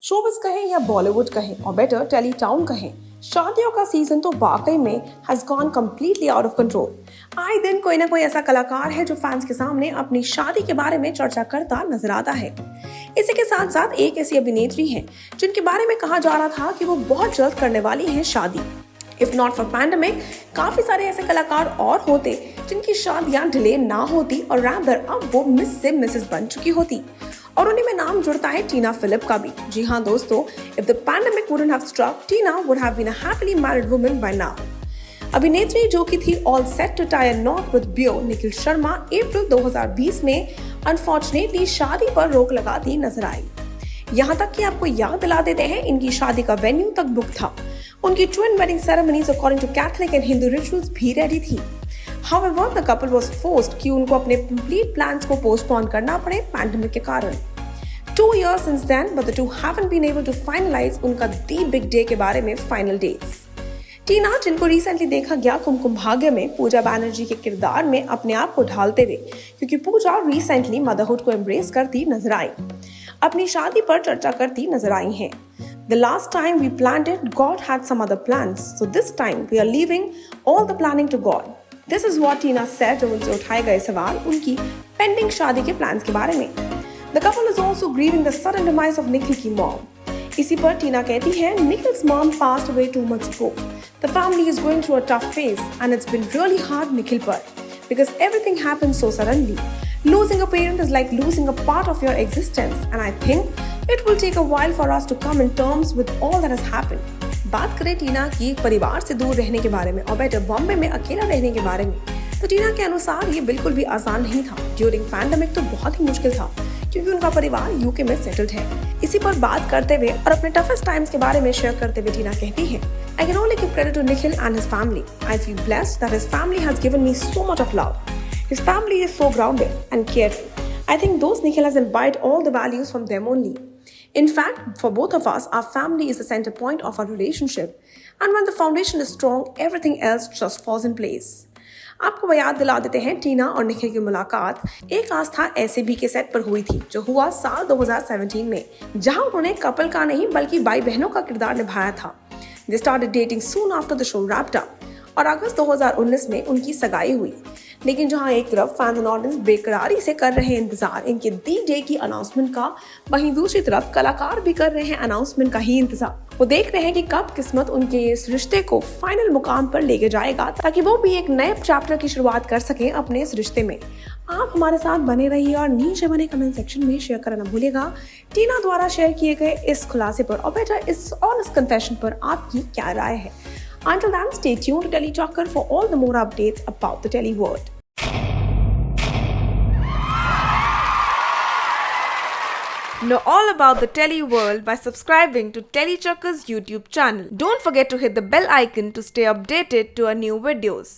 Showbiz कहें या बॉलीवुड कहें और बेटर टेली टाउन कहें, शादियों का सीजन तो वाकई में has gone completely out of control. आए दिन कोई ना कोई ऐसा कलाकार है जो फैंस के सामने अपनी शादी के बारे में चर्चा करता नजर आता है। इसी के साथ साथ एक ऐसी अभिनेत्री है जिनके बारे में कहा जा रहा था कि वो बहुत जल्द करने वाली है शादी। इफ नॉट फॉर पैंडेमिक, काफी सारे ऐसे कलाकार और होते जिनकी शादियां डिले ना होती और रादर अब वो मिस से मिसेस बन चुकी होती, और उन्हीं में नाम जुड़ता है टीना फिलिप का भी। जी हाँ दोस्तों, if the pandemic wouldn't have struck, Tina would have been a happily married woman by now. अभिनेत्री जो कि थी all set to tie a knot with beau Nikhil Sharma, अप्रैल 2020 में अनफॉर्चुनेटली शादी पर रोक लगाती नजर आई। यहाँ तक कि आपको याद दिला देते हैं, इनकी शादी का वेन्यू तक बुक था। उनकी twin wedding ceremonies according to Catholic and Hindu rituals भी रेडी थी। However, the couple was forced कि उनको अपने complete plans को पोस्टपोन करना पड़े पैंडेमिक के कारण। 2 years since then, but the two haven't been able to finalize उनका The Big Day के बारे में फाइनल डेट्स। टीना, जिनको रिसेंटली देखा गया कुमकुम भाग्य में पूजा बैनर्जी के किरदार में अपने आप को ढालते हुए, क्योंकि पूजा रिसेंटली मदरहुड को एम्ब्रेस करती नजर आई, अपनी शादी पर चर्चा करती नजर आई हैं। The last time we planned it, God had some other plans. So this time we are leaving all the planning to God. This is what Tina said जब उनसे उठाए गए सवाल उनकी पेंडिंग शादी के प्लान्स के बारे में। The couple is also grieving the sudden demise of Nikhil की mom. इसी पर टीना कहती है, Nikhil's mom passed away 2 months ago. The family is going through a tough phase and it's been really hard Nikhil पर, because everything happened so suddenly. Losing a parent is like losing a part of your existence, and I think it will take a while for us to come in terms with all that has happened. बात करें टीना की परिवार से दूर रहने के बारे में और बेटर बॉम्बे में अकेला रहने के बारे में, तो टीना के अनुसार ये बिल्कुल भी आसान नहीं था। ड्यूरिंग पैंडेमिक तो बहुत ही मुश्किल था, क्योंकि उनका परिवार यूके में सेटल्ड है। इसी पर बात करते हुए और अपने टफेस्ट टाइम्स के बारे में शेयर करते हुए टीना कहती है, I can only give credit to Nikhil and his family. I feel blessed that his family has given me so much of love. His family is so grounded and caring. I think those Nikhil has imbibed all the values from them only. In fact, for both of us, our family is the center point of our relationship. And when the foundation is strong, everything else just falls in place. आपको याद दिला देते हैं, टीना और निखिल की मुलाकात एक आस्था ऐसे के सेट पर हुई थी, जो हुआ साल 2017 में, जहां उन्होंने कपल का नहीं बल्कि भाई बहनों का किरदार निभाया था। They started dating soon after the show wrapped up, और अगस्त 2019 में उनकी सगाई हुई। लेकिन जहां एक तरफ फैंस एंड ऑडियंस बेकरारी से कर रहे हैं इंतजार इनके दी डे की अनाउंसमेंट का, वहीं दूसरी तरफ कलाकार भी कर रहे हैं अनाउंसमेंट का ही इंतजार। वो देख रहे हैं कि कब किस्मत उनके इस रिश्ते को फाइनल मुकाम पर लेके जाएगा, ताकि वो भी एक नए चैप्टर की शुरुआत कर सकें अपने इस रिश्ते में। आप हमारे साथ बने रहिए और नीचे बने कमेंट सेक्शन में शेयर करना भूलिएगा टीना द्वारा शेयर किए गए इस खुलासे पर और बेटर इस ऑनेस्ट कन्फेशन पर आपकी क्या राय है। Until then, stay tuned to Telly Talker for all the more updates about the Telly world. Know all about the Telly world by subscribing to Telly Talker's YouTube channel. Don't forget to hit the bell icon to stay updated to our new videos.